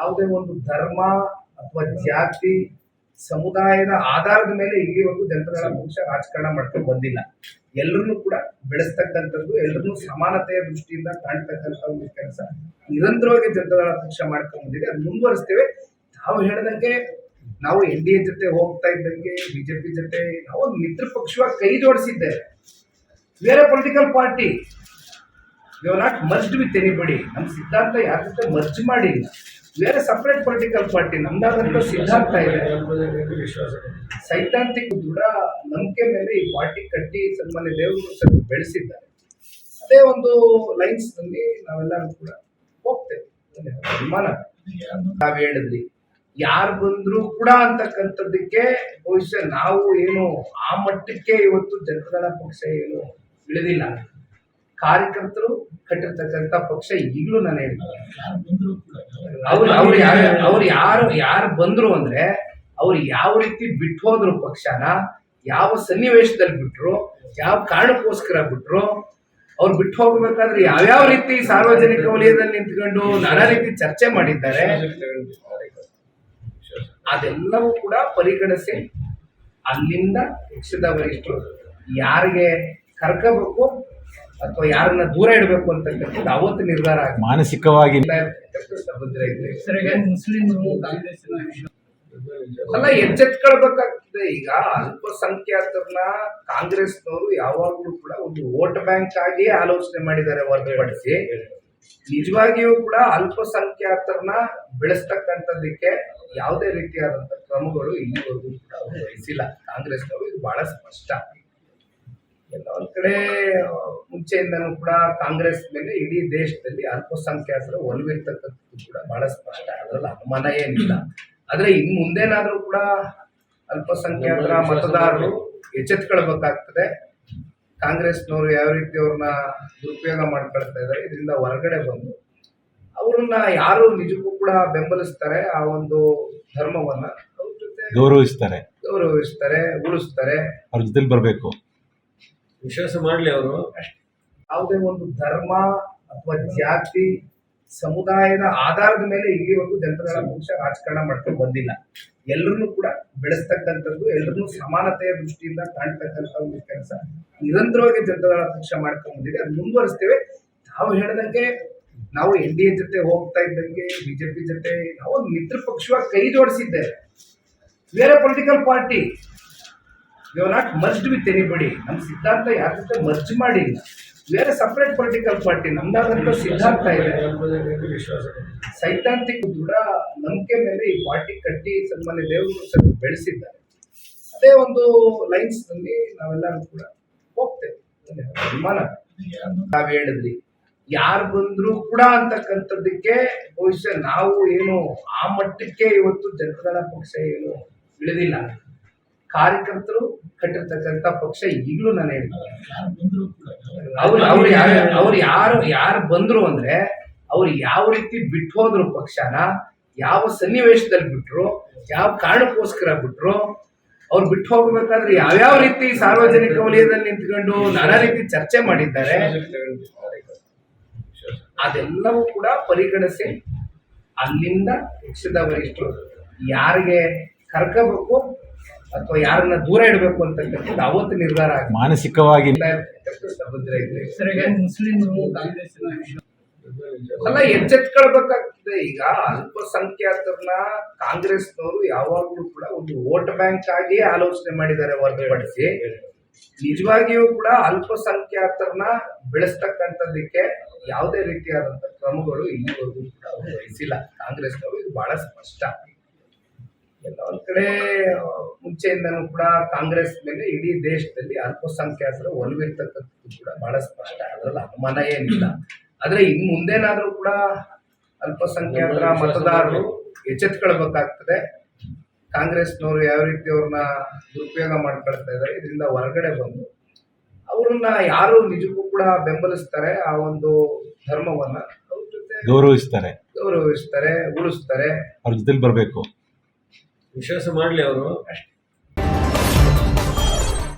ಯಾವುದೇ ಒಂದು ಧರ್ಮ ಅಥವಾ ಜಾತಿ ಸಮುದಾಯದ ಆಧಾರದ ಮೇಲೆ ಇಲ್ಲಿವರೆಗೂ ಜನತಾ ಪಕ್ಷ ರಾಜಕಾರಣ ಮಾಡ್ಕೊಂಡು ಬಂದಿಲ್ಲ. ಎಲ್ಲರನ್ನೂ ಕೂಡ ಬೆಳೆಸ್ತಕ್ಕಂಥದ್ದು, ಎಲ್ಲರನ್ನೂ ಸಮಾನತೆಯ ದೃಷ್ಟಿಯಿಂದ ಕಾಣ್ತಕ್ಕಂಥ ಒಂದು ಕೆಲಸ ನಿರಂತರವಾಗಿ ಜನತಾ ಪಕ್ಷ ಮಾಡ್ಕೊಂಡು ಬಂದಿದೆ. ಅದು ಮುಂದುವರಿಸ್ತೇವೆ. ನಾವು ಹೇಳಿದಂಗೆ ನಾವು NDA ಜೊತೆ ಹೋಗ್ತಾ ಇದ್ದಂಗೆ ಬಿಜೆಪಿ ಜೊತೆ ನಾವು ಒಂದು ಮಿತ್ರ ಪಕ್ಷವಾಗಿ ಕೈ ಜೋಡಿಸಿದ್ದೇವೆ. We are a political party, we are not merged with anybody. ನಮ್ಮ ಸಿದ್ಧಾಂತ ಯಾರ ಜೊತೆ ಮರ್ಜ್ ಮಾಡಿಲ್ಲ. We are a separate political party. ನಮ್ದಾದಂತ ಸಿದ್ಧಾಂತ ಇದೆ, ಸೈದ್ಧಾಂತಿಕ ದೃಢ ನಂಬಿಕೆ ಮೇಲೆ ಈ ಪಾರ್ಟಿ ಕಟ್ಟಿ ಸನ್ಮಾನ್ಯ ದೇವರು ಬೆಳೆಸಿದ್ದಾರೆ. ಅದೇ ಒಂದು ಲೈನ್ಸ್ ನಲ್ಲಿ ನಾವೆಲ್ಲರೂ ಕೂಡ ಹೋಗ್ತೇವೆ. ಅಭಿಮಾನ ನಾವ್ ಹೇಳಿದ್ರಿ, ಯಾರು ಬಂದ್ರು ಕೂಡ ಅಂತಕ್ಕಂಥದ್ದಕ್ಕೆ ಬಹುಶಃ ನಾವು ಏನು ಆ ಮಟ್ಟಕ್ಕೆ ಇವತ್ತು ಜನತಾ ಪಕ್ಷ ಏನು ಇಳಿದಿಲ್ಲ. ಕಾರ್ಯಕರ್ತರು ಕಟ್ಟಿರ್ತಕ್ಕಂಥ ಪಕ್ಷ ಈಗಲೂ ನಾನು ಹೇಳ್ತೀನಿ. ಅವ್ರು ಯಾರು ಬಂದ್ರು ಅಂದ್ರೆ ಅವ್ರು ಯಾವ ರೀತಿ ಬಿಟ್ಟು ಹೋದ್ರು ಪಕ್ಷನ, ಯಾವ ಸನ್ನಿವೇಶದಲ್ಲಿ ಬಿಟ್ರು, ಯಾವ ಕಾರಣಕ್ಕೋಸ್ಕರ ಬಿಟ್ರು, ಅವ್ರು ಬಿಟ್ಟು ಹೋಗ್ಬೇಕಾದ್ರೆ ಯಾವ್ಯಾವ ರೀತಿ ಸಾರ್ವಜನಿಕ ವಲಯದಲ್ಲಿ ನಿಂತ್ಕೊಂಡು ನಾನಾ ರೀತಿ ಚರ್ಚೆ ಮಾಡಿದ್ದಾರೆ, ಅದೆಲ್ಲವೂ ಕೂಡ ಪರಿಗಣಿಸಿ ಅಲ್ಲಿಂದ ಪಕ್ಷದ ವರಿಷ್ಠರು ಯಾರಿಗೆ ಕರ್ಕೋಬೇಕು ಅಥವಾ ಯಾರನ್ನ ದೂರ ಇಡಬೇಕು ಅಂತಕ್ಕಂಥದ್ದು ಅವತ್ತು ನಿರ್ಧಾರ ಆಗಿದೆ. ಮಾನಸಿಕವಾಗಿ ಅಲ್ಲ, ಎಚ್ಚೆತ್ಕೊಳ್ಬೇಕಾಗ್ತದೆ. ಈಗ ಅಲ್ಪಸಂಖ್ಯಾತರನ್ನ ಕಾಂಗ್ರೆಸ್ನವರು ಯಾವಾಗಲೂ ಕೂಡ ಒಂದು ವೋಟ್ ಬ್ಯಾಂಕ್ ಆಗಿ ಆಲೋಚನೆ ಮಾಡಿದ್ದಾರೆ ಹೊರತುಪಡಿಸಿ ನಿಜವಾಗಿಯೂ ಕೂಡ ಅಲ್ಪಸಂಖ್ಯಾತರನ್ನ ಬೆಳೆಸ್ತಕ್ಕಂಥದ್ದಕ್ಕೆ ಯಾವುದೇ ರೀತಿಯಾದಂಥ ಕ್ರಮಗಳು ಇಲ್ಲಿವರೆಗೂ ಕೂಡ ವಹಿಸಿಲ್ಲ ಕಾಂಗ್ರೆಸ್ನವರು. ಇದು ಬಹಳ ಸ್ಪಷ್ಟ. ಎಲ್ಲ ಒಂದ್ ಕಡೆ ಮುಂಚೆಯಿಂದನೂ ಕೂಡ ಕಾಂಗ್ರೆಸ್ ಮೇಲೆ ಇಡೀ ದೇಶದಲ್ಲಿ ಅಲ್ಪಸಂಖ್ಯಾತರ ಒಲವಿರ್ತಕ್ಕಂಥದ್ದು ಕೂಡ ಬಹಳ ಸ್ಪಷ್ಟ, ಅದರಲ್ಲಿ ಅನುಮಾನ ಏನಿಲ್ಲ. ಆದ್ರೆ ಇನ್ ಮುಂದೇನಾದ್ರೂ ಕೂಡ ಅಲ್ಪಸಂಖ್ಯಾತರ ಮತದಾರರು ಎಚ್ಚೆತ್ಕೊಳ್ಬೇಕಾಗ್ತದೆ. ಕಾಂಗ್ರೆಸ್ನವರು ಯಾವ ರೀತಿ ಅವ್ರನ್ನ ದುರುಪಯೋಗ ಮಾಡ್ಕೊಳ್ತಾ ಇದ್ದಾರೆ, ಇದರಿಂದ ಹೊರಗಡೆ ಬಂದು ಅವ್ರನ್ನ ಯಾರು ನಿಜಕ್ಕೂ ಕೂಡ ಬೆಂಬಲಿಸ್ತಾರೆ, ಆ ಒಂದು ಧರ್ಮವನ್ನ ಅವ್ರ ಜೊತೆ ಗೌರವಿಸ್ತಾರೆ, ಉಳಿಸ್ತಾರೆ, ಅವ್ರ ಜೊತೆ ಬರಬೇಕು, ವಿಶ್ವಾಸ ಮಾಡಲಿ ಅವರು. ಯಾವುದೇ ಒಂದು ಧರ್ಮ ಅಥವಾ ಜಾತಿ ಸಮುದಾಯದ ಆಧಾರದ ಮೇಲೆ ಇಲ್ಲಿವರೆಗೂ ಜನತಾ ಪಕ್ಷ ರಾಜಕಾರಣ ಮಾಡ್ಕೊಂಡು ಬಂದಿಲ್ಲ. ಎಲ್ಲರನ್ನೂ ಕೂಡ ಬೆಳೆಸ್ತಕ್ಕಂಥದ್ದು, ಎಲ್ಲರನ್ನೂ ಸಮಾನತೆಯ ದೃಷ್ಟಿಯಿಂದ ಕಾಣ್ತಕ್ಕಂಥ ಒಂದು ಕೆಲಸ ನಿರಂತರವಾಗಿ ಜನತಾ ಪಕ್ಷ ಮಾಡ್ಕೊಂಡು ಬಂದಿದೆ. ಅದು ಮುಂದುವರಿಸ್ತೇವೆ. ನಾವು ಹೇಳಿದಂಗೆ ನಾವು NDA ಜೊತೆ ಹೋಗ್ತಾ ಇದ್ದಂಗೆ ಬಿಜೆಪಿ ಜೊತೆ ನಾವು ಒಂದು ಮಿತ್ರ ಪಕ್ಷವಾಗಿ ಕೈ ಜೋಡಿಸಿದ್ದೇವೆ. We are a political party, we are not merged with anybody. ನಮ್ಮ ಸಿದ್ಧಾಂತ ಯಾರ ಜೊತೆ ಮರ್ಜ್ ಮಾಡಿಲ್ಲ. We are a separate political party. ನಮ್ದಾದಂತ ಸಿದ್ಧಾಂತ ಇದೆ, ಸೈದ್ಧಾಂತಿಕ ದೃಢ ನಂಬಿಕೆ ಮೇಲೆ ಈ ಪಾರ್ಟಿ ಕಟ್ಟಿ ಸನ್ಮಾನ್ಯ ದೇವರು ಬೆಳೆಸಿದ್ದಾರೆ. ಅದೇ ಒಂದು ಲೈನ್ಸ್ ನಲ್ಲಿ ನಾವೆಲ್ಲರೂ ಕೂಡ ಹೋಗ್ತೇವೆ. ಅಭಿಮಾನ ನಾವ್ ಹೇಳಿದ್ರಿ, ಯಾರು ಬಂದ್ರು ಕೂಡ ಅಂತಕ್ಕಂಥದ್ದಕ್ಕೆ ಬಹುಶಃ ನಾವು ಏನು ಆ ಮಟ್ಟಕ್ಕೆ ಇವತ್ತು ಜನತಾ ಪಕ್ಷ ಏನು ಇಳಿದಿಲ್ಲ. ಕಾರ್ಯಕರ್ತರು ಕಟ್ಟಿರ್ತಕ್ಕಂಥ ಪಕ್ಷ ಈಗಲೂ ನಾನು ಹೇಳ್ತೀನಿ. ಅವ್ರು ಯಾರು ಬಂದ್ರು ಅಂದ್ರೆ ಅವ್ರು ಯಾವ ರೀತಿ ಬಿಟ್ಟು ಹೋದ್ರು ಪಕ್ಷನ, ಯಾವ ಸನ್ನಿವೇಶದಲ್ಲಿ ಬಿಟ್ರು, ಯಾವ ಕಾರಣಕ್ಕೋಸ್ಕರ ಬಿಟ್ರು, ಅವ್ರು ಬಿಟ್ಟು ಹೋಗ್ಬೇಕಾದ್ರೆ ಯಾವ್ಯಾವ ರೀತಿ ಸಾರ್ವಜನಿಕ ವಲಯದಲ್ಲಿ ನಿಂತ್ಕೊಂಡು ನಾನಾ ರೀತಿ ಚರ್ಚೆ ಮಾಡಿದ್ದಾರೆ, ಅದೆಲ್ಲವೂ ಕೂಡ ಪರಿಗಣಿಸಿ ಅಲ್ಲಿಂದ ಪಕ್ಷದ ವರಿಷ್ಠರು ಯಾರಿಗೆ ಕರ್ಕೋಬೇಕು ಅಥವಾ ಯಾರನ್ನ ದೂರ ಇಡಬೇಕು ಅಂತಕ್ಕಂಥದ್ದು ಅವತ್ತು ನಿರ್ಧಾರ ಆಗಿದೆ. ಮಾನಸಿಕವಾಗಿ ಅಲ್ಲ, ಎಚ್ಚೆತ್ಕೊಳ್ಬೇಕಾಗ್ತದೆ. ಈಗ ಅಲ್ಪಸಂಖ್ಯಾತರನ್ನ ಕಾಂಗ್ರೆಸ್ನವರು ಯಾವಾಗಲೂ ಕೂಡ ಒಂದು ವೋಟ್ ಬ್ಯಾಂಕ್ ಆಗಿ ಆಲೋಚನೆ ಮಾಡಿದ್ದಾರೆ ಹೊರತುಪಡಿಸಿ ನಿಜವಾಗಿಯೂ ಕೂಡ ಅಲ್ಪಸಂಖ್ಯಾತರನ್ನ ಬೆಳೆಸ್ತಕ್ಕಂಥದ್ದಕ್ಕೆ ಯಾವುದೇ ರೀತಿಯಾದಂಥ ಕ್ರಮಗಳು ಇಲ್ಲಿವರೆಗೂ ಕೂಡ ವಹಿಸಿಲ್ಲ ಕಾಂಗ್ರೆಸ್ನವರು. ಇದು ಬಹಳ ಸ್ಪಷ್ಟ. ಎಲ್ಲ ಒಂದ್ ಕಡೆ ಮುಂಚೆಯಿಂದನೂ ಕೂಡ ಕಾಂಗ್ರೆಸ್ ಮೇಲೆ ಇಡೀ ದೇಶದಲ್ಲಿ ಅಲ್ಪಸಂಖ್ಯಾತರ ಒಲವಿರ್ತಕ್ಕಂಥದ್ದು ಕೂಡ ಬಹಳ ಸ್ಪಷ್ಟ, ಅದರಲ್ಲಿ ಅನುಮಾನ ಏನಿಲ್ಲ. ಆದ್ರೆ ಇನ್ ಮುಂದೇನಾದ್ರೂ ಕೂಡ ಅಲ್ಪಸಂಖ್ಯಾತರ ಮತದಾರರು ಎಚ್ಚೆತ್ಕೊಳ್ಬೇಕಾಗ್ತದೆ. ಕಾಂಗ್ರೆಸ್ನವರು ಯಾವ ರೀತಿ ಅವ್ರನ್ನ ದುರುಪಯೋಗ ಮಾಡ್ಕೊಳ್ತಾ ಇದ್ದಾರೆ, ಇದರಿಂದ ಹೊರಗಡೆ ಬಂದು ಅವ್ರನ್ನ ಯಾರು ನಿಜಕ್ಕೂ ಕೂಡ ಬೆಂಬಲಿಸ್ತಾರೆ, ಆ ಒಂದು ಧರ್ಮವನ್ನ ಅವ್ರ ಜೊತೆ ಗೌರವಿಸ್ತಾರೆ, ಉಳಿಸ್ತಾರೆ, ಅವ್ರ ಜೊತೆ ಬರಬೇಕು, ವಿಶ್ವಾಸ ಮಾಡಲಿ ಅವರು. ಅಷ್ಟೇ.